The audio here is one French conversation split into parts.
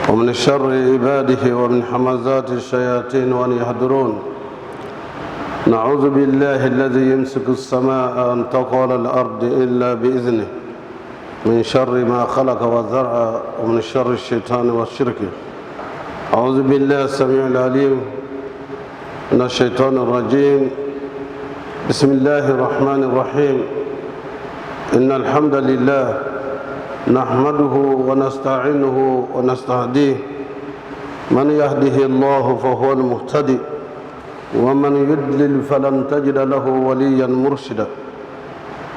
ومن شر عباده ومن همزات الشياطين وأن يحضرون. نعوذ بالله الذي يمسك السماء أن تقع على الأرض إلا بإذنه، من شر ما خلق وزرع، ومن شر الشيطان والشرك. أعوذ بالله السميع العليم من الشيطان الرجيم. بسم الله الرحمن الرحيم. إن الحمد لله نحمده ونستعينه ونستهديه. من يهده الله فهو المهتدي، ومن يضلل فلن تجد له وليا مرشدا.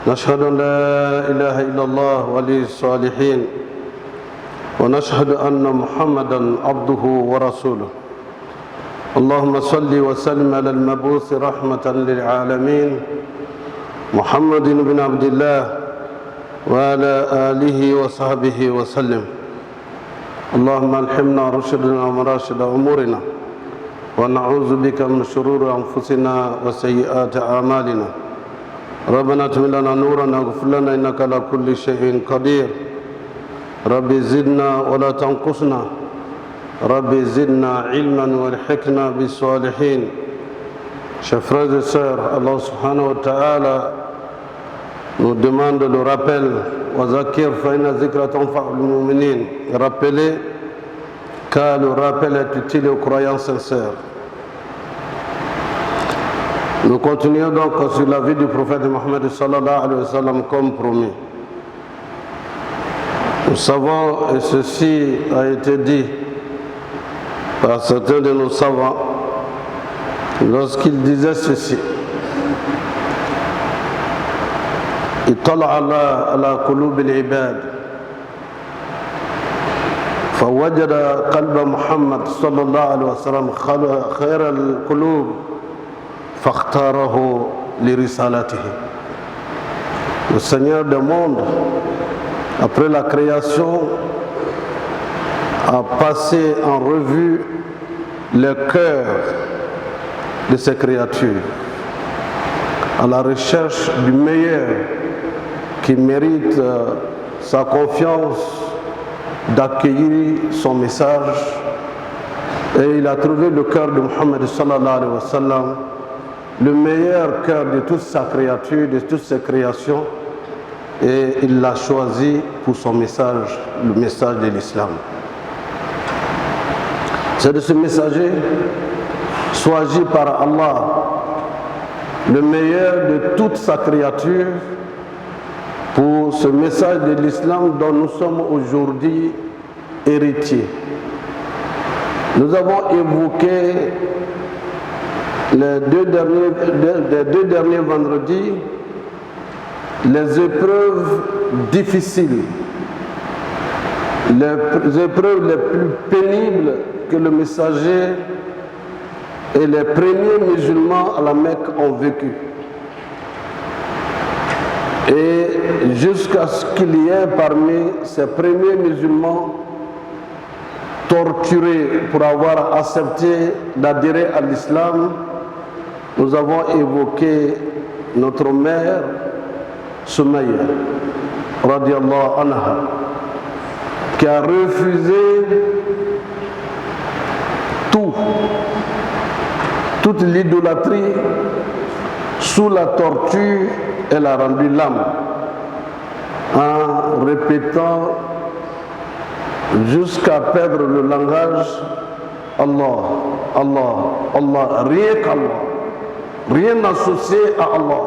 نشهد أن لا إله إلا الله ولي الصالحين، ونشهد أن محمدا عبده ورسوله. اللهم صل وسلم على المبعوث رحمة للعالمين محمد بن عبد الله وعلى آله وصحبه وسلم. اللهم ألهمنا رشدنا ومراشد أمورنا، ونعوذ بك من شرور أنفسنا وسيئات أعمالنا. ربنا اتمم لنا نورنا واغفر لنا إنك على كل شيء قدير. رب زدنا ولا تنقصنا، رب زدنا علما والحقنا بالصالحين. Chers frères et sœurs, Allah subhanahu wa ta'ala nous demande le rappel. وَذَكِّرْ فَإِنَّ الذِّكْرَ تَنفَعُ الْمُؤْمِنِينَ. Rappeler, car le rappel est utile aux croyants sincères. Nous continuons donc sur la vie du prophète Mohammed sallallahu alayhi wa sallam comme promis. Nous savons, et ceci a été dit par certains de nos savants, lorsqu'ils disaient ceci: اطلع الله على قلوب العباد فوجد قلب محمد صلى الله عليه وسلم خير القلوب فاختاره لرسالته. Le Seigneur du monde, après la création, a passé en revue le cœur de ses créatures à la recherche du meilleur qui mérite sa confiance d'accueillir son message, et il a trouvé le cœur de Mohammed sallallahu alayhi wa sallam, le meilleur cœur de toute sa créature, de toutes ses créations, et il l'a choisi pour son message, le message de l'islam. C'est de ce messager choisi par Allah, le meilleur de toute sa créature, pour ce message de l'islam dont nous sommes aujourd'hui héritiers. Nous avons évoqué les deux derniers vendredis les épreuves difficiles, les épreuves les plus pénibles que le messager et les premiers musulmans à la Mecque ont vécues. Et jusqu'à ce qu'il y ait parmi ces premiers musulmans torturés pour avoir accepté d'adhérer à l'islam, nous avons évoqué notre mère Soumaïa, radiallahu anha, qui a refusé toute l'idolâtrie. Sous la torture, elle a rendu l'âme en répétant jusqu'à perdre le langage Allah, Allah, Allah, rien qu'Allah, rien associé à Allah,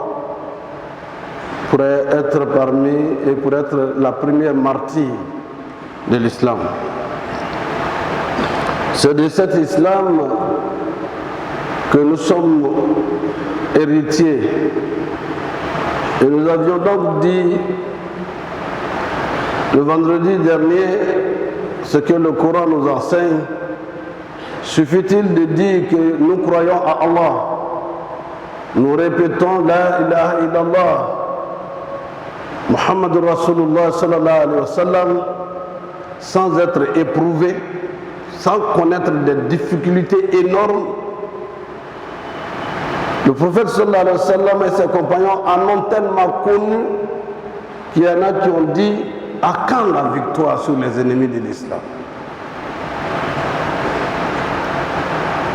pour être parmi et pour être la première martyre de l'islam. C'est de cet islam que nous sommes héritiers. Et nous avions donc dit le vendredi dernier ce que le Coran nous enseigne. Suffit-il de dire que nous croyons à Allah, nous répétons La ilaha illallah Muhammadur Rasulullah sallallahu alayhi wa sallam, sans être éprouvés, sans connaître des difficultés énormes. Le prophète sallallahu alayhi wa sallam et ses compagnons en ont tellement connu qu'il y en a qui ont dit: à quand la victoire sur les ennemis de l'islam?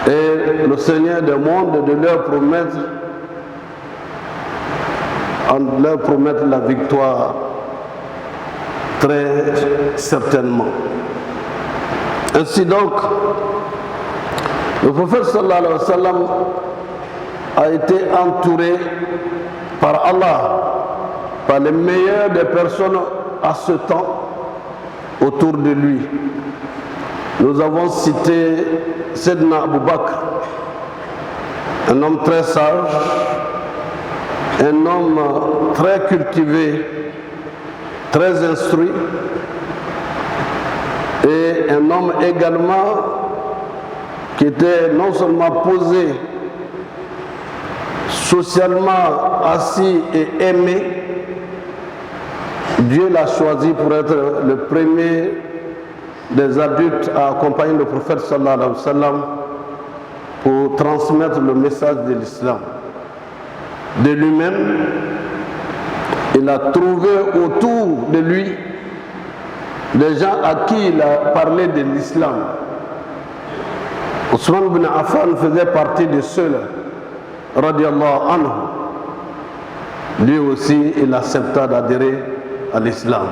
et le Seigneur des mondes de leur promettre la victoire très certainement. Ainsi donc, le prophète sallallahu alayhi wa sallam a été entouré par Allah, par les meilleures des personnes à ce temps autour de lui. Nous avons cité Sayyidina Abu Bakr, un homme très sage, un homme très cultivé, très instruit, et un homme également qui était non seulement posé, socialement assis et aimé. Dieu l'a choisi pour être le premier des adultes à accompagner le prophète sallallahu alayhi wa sallam pour transmettre le message de l'islam. De lui-même, il a trouvé autour de lui des gens à qui il a parlé de l'islam. Ousmane ibn Affan faisait partie de ceux-là, radiallahu anhu. Lui aussi, il accepta d'adhérer à l'islam.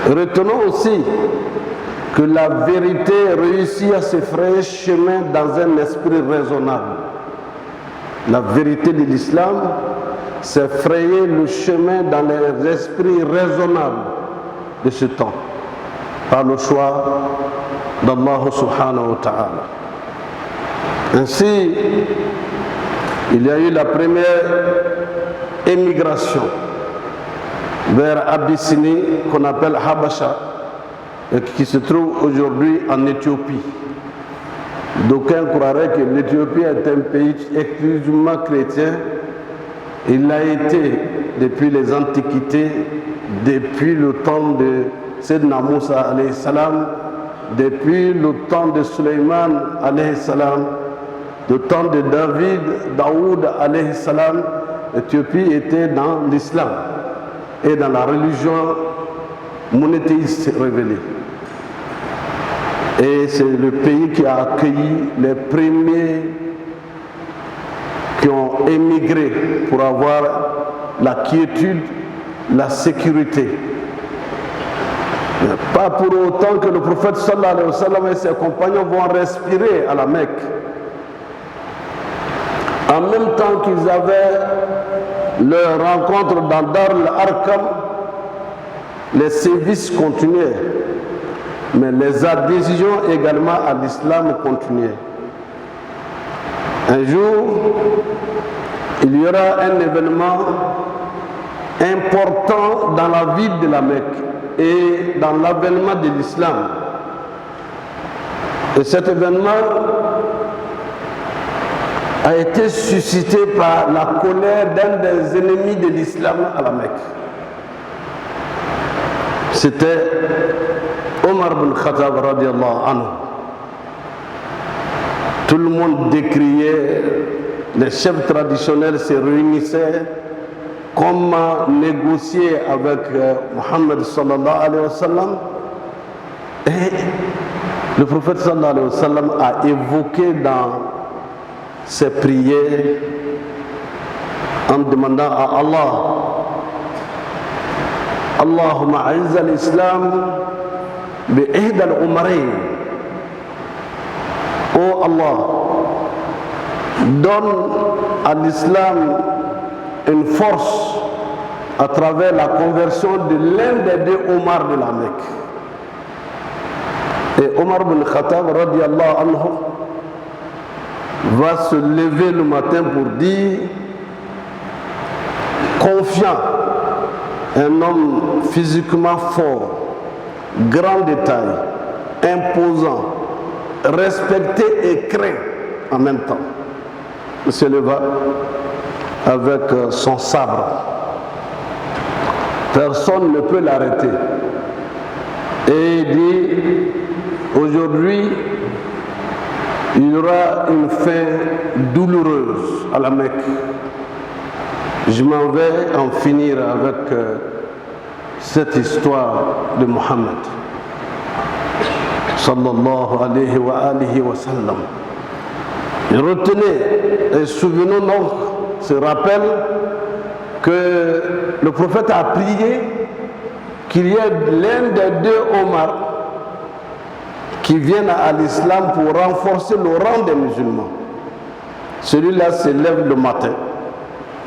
Retenons aussi que la vérité réussit à se frayer chemin dans un esprit raisonnable. La vérité de l'islam, c'est frayer le chemin dans les esprits raisonnables de ce temps, par le choix d'Allah subhanahu wa ta'ala. Ainsi, il y a eu la première émigration vers Abyssinie, qu'on appelle Habasha, et qui se trouve aujourd'hui en Éthiopie. D'aucuns croiraient que l'Éthiopie est un pays exclusivement chrétien. Il l'a été depuis les antiquités, depuis le temps de Sayyidina Moussa alayhi salam, depuis le temps de Suleiman alayhi salam, le temps de Daoud alayhi salam. L'Éthiopie était dans l'islam et dans la religion monothéiste révélée. Et c'est le pays qui a accueilli les premiers qui ont émigré pour avoir la quiétude, la sécurité. Mais pas pour autant que le prophète sallallahu alayhi wa sallam et ses compagnons vont respirer à la Mecque. En même temps qu'ils avaient leur rencontre dans Dar al-Arqam, les sévices continuaient, mais les adhésions également à l'islam continuaient. Un jour, il y aura un événement important dans la vie de la Mecque et dans l'avènement de l'islam. Et cet événement a été suscité par la colère d'un des ennemis de l'islam à la Mecque. C'était Omar ibn Khattab radiallahu anhu. Tout le monde décriait, les chefs traditionnels se réunissaient, comment négocier avec Muhammad sallallahu alayhi wa sallam. Et le prophète sallallahu alayhi wa sallam a évoqué dans ses prières en demandant à Allah: Allahumma a'izz al-islam bi ihda al-umarayn. Oh Allah, donne à l'islam une force à travers la conversion de l'un des deux Omar de la Mecque. Et Omar ibn Khattab radiallahu anhu va se lever le matin pour dire, confiant, un homme physiquement fort, grand de taille, imposant, respecté et craint en même temps. Il se leva avec son sabre. Personne ne peut l'arrêter. Et il dit, aujourd'hui, il y aura une fin douloureuse à la Mecque. Je m'en vais en finir avec cette histoire de Mohammed sallallahu alayhi wa sallam. Retenez et souvenons donc ce rappel que le prophète a prié qu'il y ait l'un des deux Omar qui viennent à l'islam pour renforcer le rang des musulmans. Celui-là se lève le matin,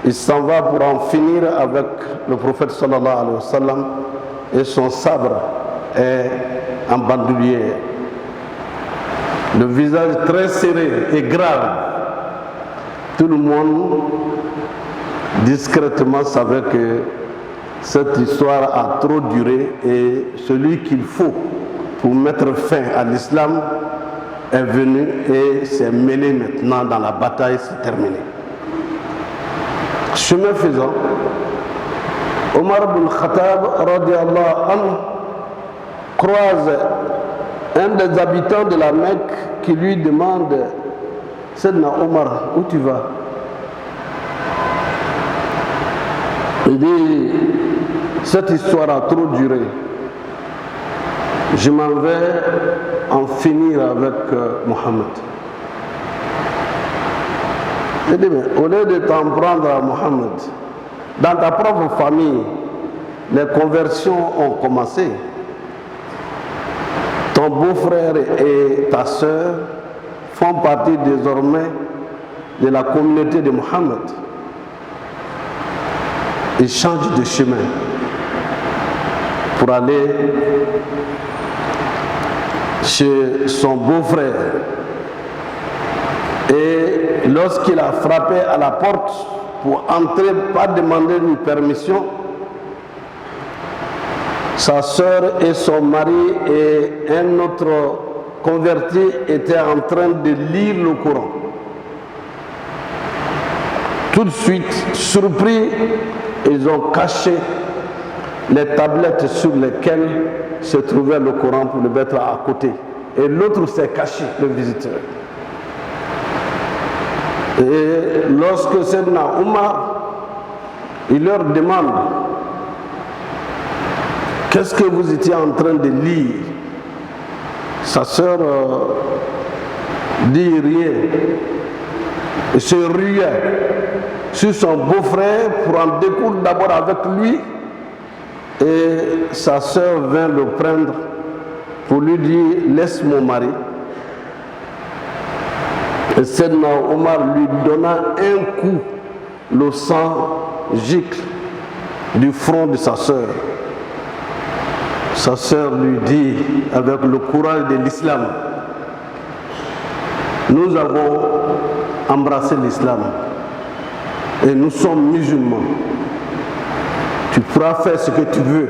il s'en va pour en finir avec le prophète sallallahu alayhi wa sallam et son sabre est en bandoulière. Le visage très serré et grave. Tout le monde discrètement savait que cette histoire a trop duré et celui qu'il faut pour mettre fin à l'islam est venu et s'est mêlé maintenant dans la bataille, c'est terminé. Chemin faisant, Omar ibn Khattab radiallahu anhu croise un des habitants de la Mecque qui lui demande: Sayyidina Omar, où tu vas? Il dit: cette histoire a trop duré. Je m'en vais en finir avec Mohammed. Il dit: mais au lieu de t'en prendre à Mohammed, dans ta propre famille, les conversions ont commencé. Ton beau-frère et ta sœur font partie désormais de la communauté de Mohammed. Il change de chemin pour aller chez son beau-frère. Et lorsqu'il a frappé à la porte pour entrer, pas demander une permission, sa sœur et son mari et un autre converti étaient en train de lire le Coran. Tout de suite, surpris, ils ont caché les tablettes sur lesquelles se trouvait le Coran pour le mettre à côté. Et l'autre s'est caché, le visiteur. Et lorsque Sayyidina Omar, il leur demande: qu'est-ce que vous étiez en train de lire? Sa sœur dit rien. Et se ruait sur son beau-frère pour en découdre d'abord avec lui. Et sa sœur vint le prendre pour lui dire: laisse mon mari. Et Sayyidina Omar lui donna un coup, le sang gicle du front de sa sœur. Sa sœur lui dit avec le courage de l'islam: nous avons embrassé l'islam et nous sommes musulmans. Tu pourras faire ce que tu veux.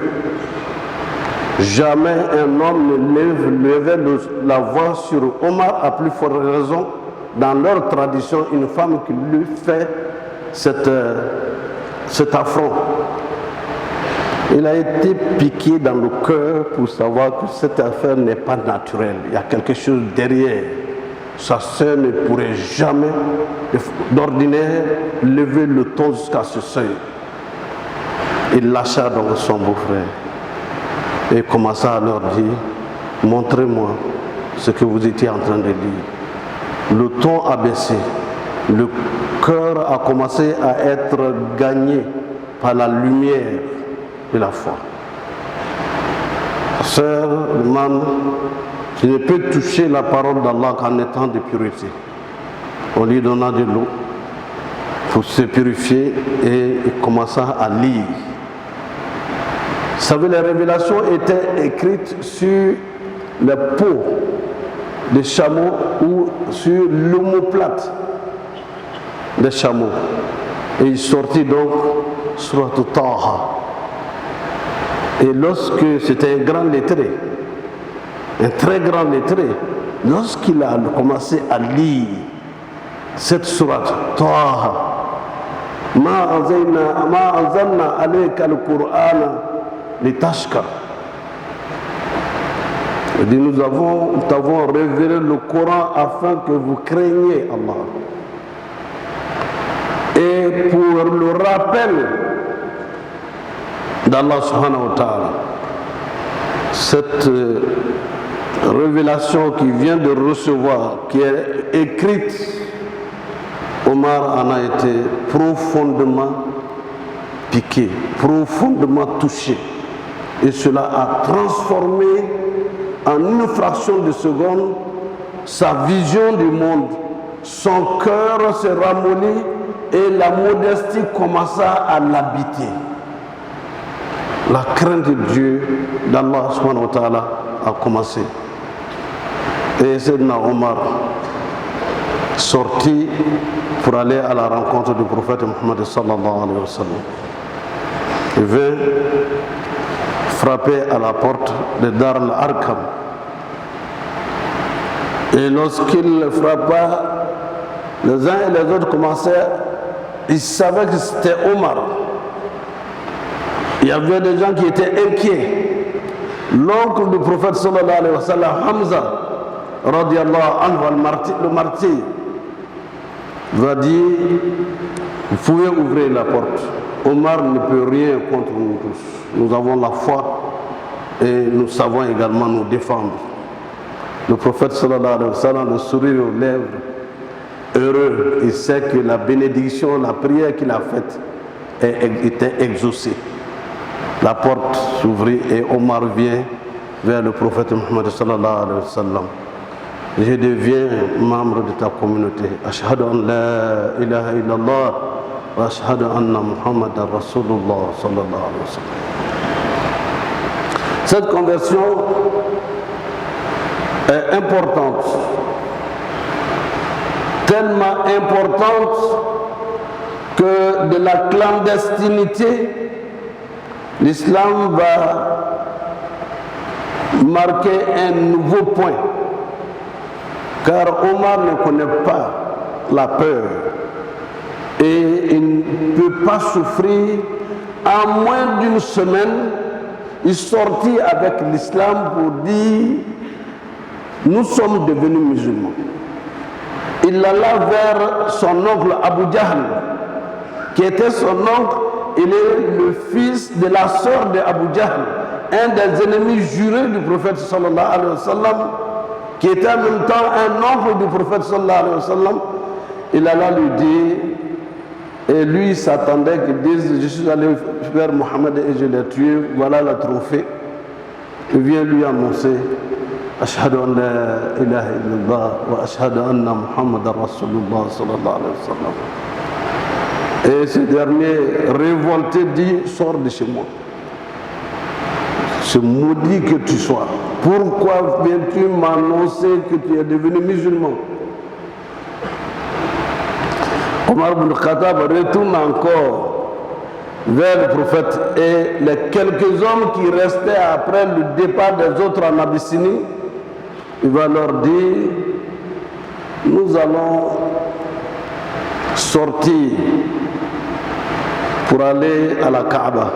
Jamais un homme ne levait la voix sur Omar, à plus forte raison. Dans leur tradition, une femme qui lui fait cet affront. Il a été piqué dans le cœur pour savoir que cette affaire n'est pas naturelle. Il y a quelque chose derrière. Sa sœur ne pourrait jamais, d'ordinaire, lever le ton jusqu'à ce seuil. Il lâcha donc son beau-frère et commença à leur dire: montrez-moi ce que vous étiez en train de dire. Le ton a baissé. Le cœur a commencé à être gagné par la lumière de la foi. La sœur demande: je ne peux toucher la parole d'Allah qu'en étant de pureté. On lui donna de l'eau pour se purifier et il commença à lire. Vous savez, les révélations étaient écrites sur les peaux des chameaux ou sur l'omoplate des chameaux. Et il sortit donc Surat Taha. Et lorsque c'était un grand lettré, un très grand lettré, lorsqu'il a commencé à lire cette Surat Taha, Ma anzalna alayka al-Qur'ana litashqa. Il dit: nous t'avons révélé le Coran afin que vous craigniez Allah. Et pour le rappel d'Allah subhanahu wa ta'ala, cette révélation qu'il vient de recevoir, qui est écrite Omar en a été profondément piqué, profondément touché. Et cela a transformé en une fraction de seconde sa vision du monde. Son cœur s'est ramolli et la modestie commença à l'habiter. La crainte de Dieu, d'Allah subhanahu wa ta'ala, a commencé. Et Sayyidina Omar sorti pour aller à la rencontre du prophète Mohammed sallallahu alayhi wa sallam. Il vint frapper à la porte de Dar al-Arqam. Et lorsqu'il frappa, les uns et les autres commençaient, ils savaient que c'était Omar. Il y avait des gens qui étaient inquiets. L'oncle du prophète sallallahu alayhi wa sallam, Hamza, radiallahu anhu, le martyr, va dire, vous pouvez ouvrir la porte. Omar ne peut rien contre nous tous. Nous avons la foi et nous savons également nous défendre. Le prophète sallallahu alayhi wa sallam, le sourire aux lèvres, heureux, il sait que la bénédiction, la prière qu'il a faite était exaucée. La porte s'ouvrit et Omar vient vers le prophète Mohammed sallallahu alayhi wa sallam. Je deviens membre de ta communauté. Ashhadu an la ilaha illallah wa ashhadu anna Muhammadan Rasulullah sallallahu alayhi wa sallam. Cette conversion est importante, tellement importante que de la clandestinité, l'islam va marquer un nouveau point. Car Omar ne connaît pas la peur et il ne peut pas souffrir. En moins d'une semaine, il sortit avec l'islam pour dire nous sommes devenus musulmans. Il alla vers son oncle Abu Jahl, qui était son oncle. Il est le fils de la sœur de Abu Jahl, un des ennemis jurés du prophète sallallahu alayhi wa sallam, qui était en même temps un oncle du prophète sallallahu alayhi wa sallam. Il alla lui dire, et lui s'attendait qu'il dise, je suis allé vers Mohammed et je l'ai tué, voilà le trophée. Il vient lui annoncer, Ashhadu an la ilaha illallah wa ashhadu anna Muhammadan Rasulullah sallallahu alayhi wa sallam. Et ce dernier révolté dit, sors de chez moi. Ce maudit que tu sois. Pourquoi viens-tu m'annoncer que tu es devenu musulman? Omar ibn Khattab retourne encore vers le prophète et les quelques hommes qui restaient après le départ des autres en Abyssinie, il va leur dire, nous allons sortir pour aller à la Kaaba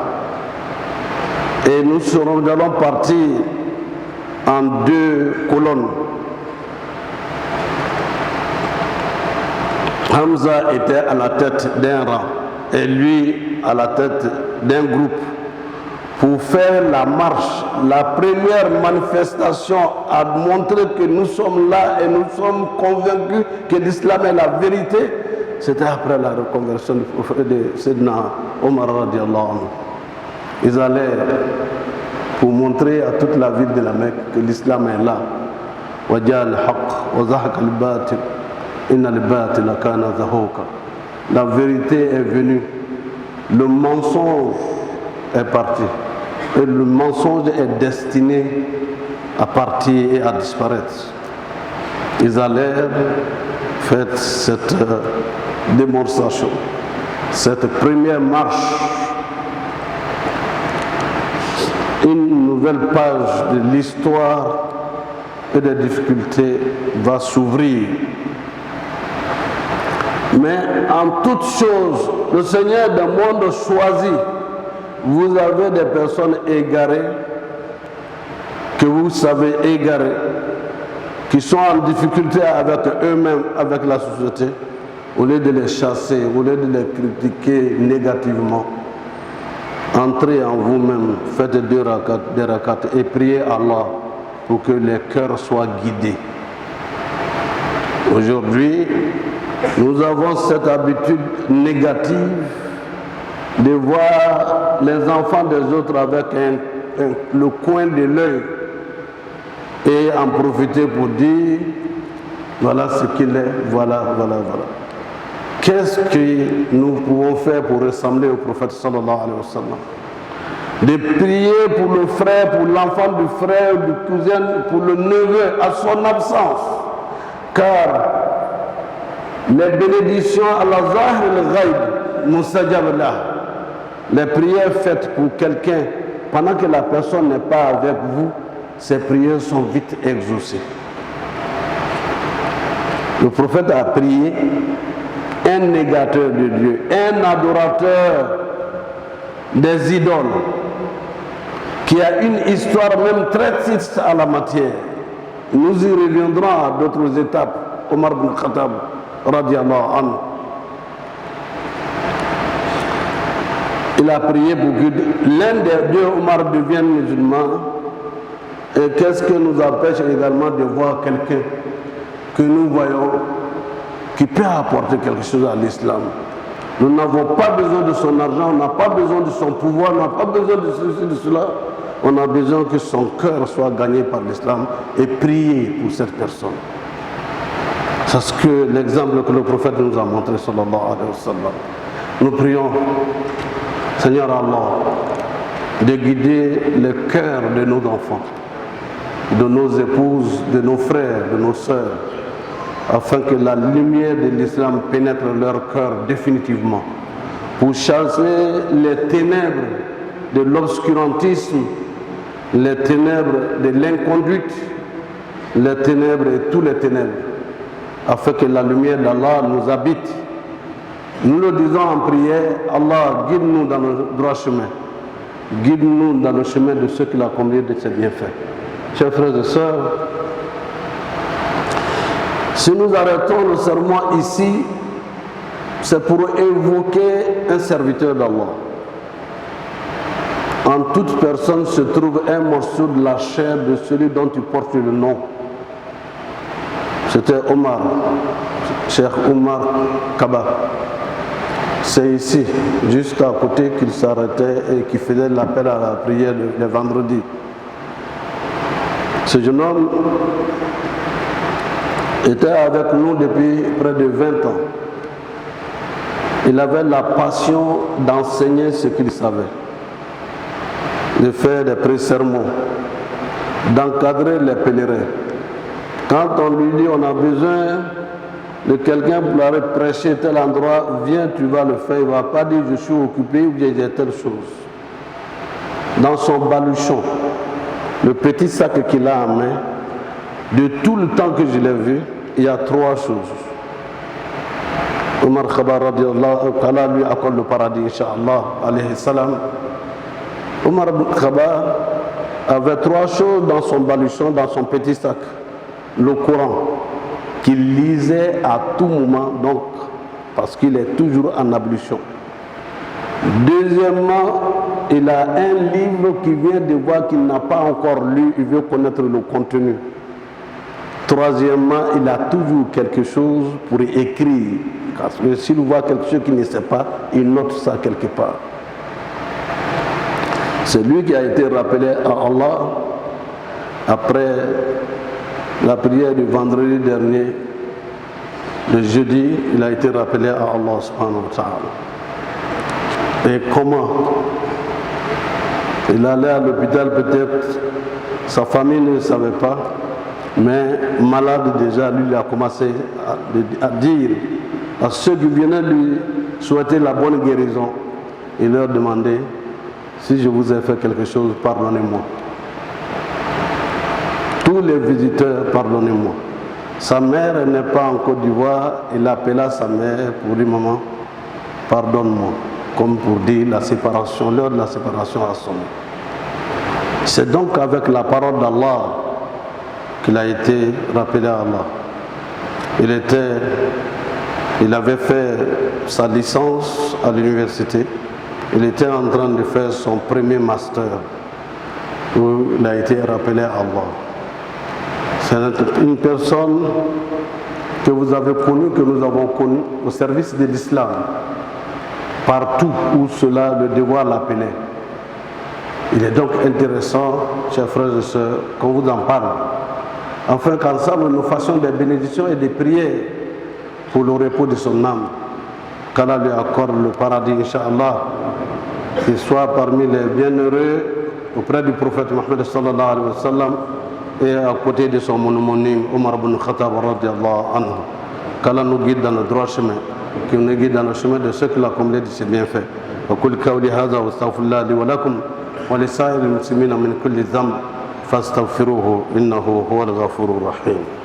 et nous allons partir en deux colonnes. Hamza était à la tête d'un rang et lui à la tête d'un groupe pour faire la marche, la première manifestation à montrer que nous sommes là et nous sommes convaincus que l'islam est la vérité. C'était après la reconversion du prophète de Sayyidina Omar radiallahu anhu. Ils allaient pour montrer à toute la ville de la Mecque que l'islam est là. La vérité est venue, le mensonge est parti et le mensonge est destiné à partir et à disparaître. Ils allèrent faire cette démonstration, cette première marche. Une nouvelle page de l'histoire et des difficultés va s'ouvrir. Mais en toutes choses, le Seigneur du monde choisit. Vous avez des personnes égarées, que vous savez égarer, qui sont en difficulté avec eux-mêmes, avec la société. Au lieu de les chasser, au lieu de les critiquer négativement, entrez en vous-même, faites des rakats et priez Allah pour que les cœurs soient guidés. Aujourd'hui, Nous avons cette habitude négative de voir les enfants des autres avec le coin de l'œil et en profiter pour dire voilà ce qu'il est, voilà. Qu'est-ce que nous pouvons faire pour ressembler au prophète sallallahu alayhi wa sallam? De prier pour le frère, pour l'enfant du frère, du cousin, pour le neveu à son absence. Car les bénédictions à la zahir al-ghaib, mustajab lah, les prières faites pour quelqu'un pendant que la personne n'est pas avec vous, ces prières sont vite exaucées. Le prophète a prié un négateur de Dieu, un adorateur des idoles, qui a une histoire même très triste à la matière. Nous y reviendrons à d'autres étapes. Omar ibn Khattab, radiallahu anhu. Il a prié pour que l'un des deux Omar devienne musulman. Et qu'est-ce que nous empêche également de voir quelqu'un que nous voyons qui peut apporter quelque chose à l'islam? Nous n'avons pas besoin de son argent, on n'a pas besoin de son pouvoir, on n'a pas besoin de ceci, de cela. On a besoin que son cœur soit gagné par l'islam et prier pour cette personne. C'est ce que l'exemple que le prophète nous a montré, sallallahu alayhi wa sallam. Nous prions, Seigneur Allah, de guider le cœur de nos enfants, de nos épouses, de nos frères, de nos sœurs, afin que la lumière de l'islam pénètre leur cœur définitivement, pour chasser les ténèbres de l'obscurantisme, les ténèbres de l'inconduite, les ténèbres et tous les ténèbres, afin que la lumière d'Allah nous habite. Nous le disons en prière, Allah, guide-nous dans le droit chemin, guide-nous dans le chemin de ceux qu'il a comblés de ses bienfaits. Chers frères et sœurs, si nous arrêtons le serment ici, c'est pour évoquer un serviteur d'Allah. En toute personne se trouve un morceau de la chair de celui dont tu portes le nom. C'était Omar, Cheikh Omar Kaba. C'est ici, juste à côté, qu'il s'arrêtait et qu'il faisait l'appel à la prière le vendredi. Ce jeune homme était avec nous depuis près de 20 ans. Il avait la passion d'enseigner ce qu'il savait, de faire des pré-sermons, d'encadrer les pèlerins. Quand on lui dit on a besoin de quelqu'un pour aller prêcher tel endroit, viens, tu vas le faire. Il ne va pas dire je suis occupé ou bien j'ai telle chose. Dans son baluchon, le petit sac qu'il a en main, de tout le temps que je l'ai vu, il y a 3 choses. Omar Khabar radiallahu ta'ala lui accorde le paradis, Inch'Allah, alayhi salam. Omar Khabar avait 3 choses dans son baluchon, dans son petit sac. Le Coran, qu'il lisait à tout moment, donc, parce qu'il est toujours en ablution. Deuxièmement, il a un livre qu'il vient de voir qu'il n'a pas encore lu, il veut connaître le contenu. Troisièmement, il a toujours quelque chose pour écrire. Parce que s'il voit quelque chose qu'il ne sait pas, il note ça quelque part. C'est lui qui a été rappelé à Allah après la prière du vendredi dernier. Le jeudi, il a été rappelé à Allah subhanahu wa ta'ala. Et comment? Il allait à l'hôpital peut-être, sa famille ne le savait pas, mais malade déjà, lui il a commencé à dire à ceux qui venaient lui souhaiter la bonne guérison, il leur demandait, si je vous ai fait quelque chose, pardonnez-moi. Tous les visiteurs, pardonnez-moi. Sa mère n'est pas en Côte d'Ivoire, il appela sa mère pour dire, maman, pardonne-moi, comme pour dire la séparation, l'heure de la séparation a sonné. C'est donc avec la parole d'Allah qu'il a été rappelé à Allah. Il avait fait sa licence à l'université, il était en train de faire son premier master, où il a été rappelé à Allah. C'est une personne que vous avez connu, que nous avons connu au service de l'islam, partout où cela le devoir l'appelait. Il est donc intéressant, chers frères et sœurs, qu'on vous en parle, afin qu'ensemble nous fassions des bénédictions et des prières pour le repos de son âme. Qu'Allah lui accorde le paradis, Inch'Allah, qu'il soit parmi les bienheureux auprès du prophète Mohammed sallallahu alayhi wa sallam et à côté de son homonyme Omar ibn Khattab radiyallahu anhu. Qu'Allah nous guide dans le droit chemin, qu'il nous guide dans le chemin de ceux qui l'ont comblé de ses bienfaits. وقل قولي هذا واستغفر الله لي ولكم ولسائر المسلمين من كل ذنب فاستغفروه إنه هو الغفور الرحيم.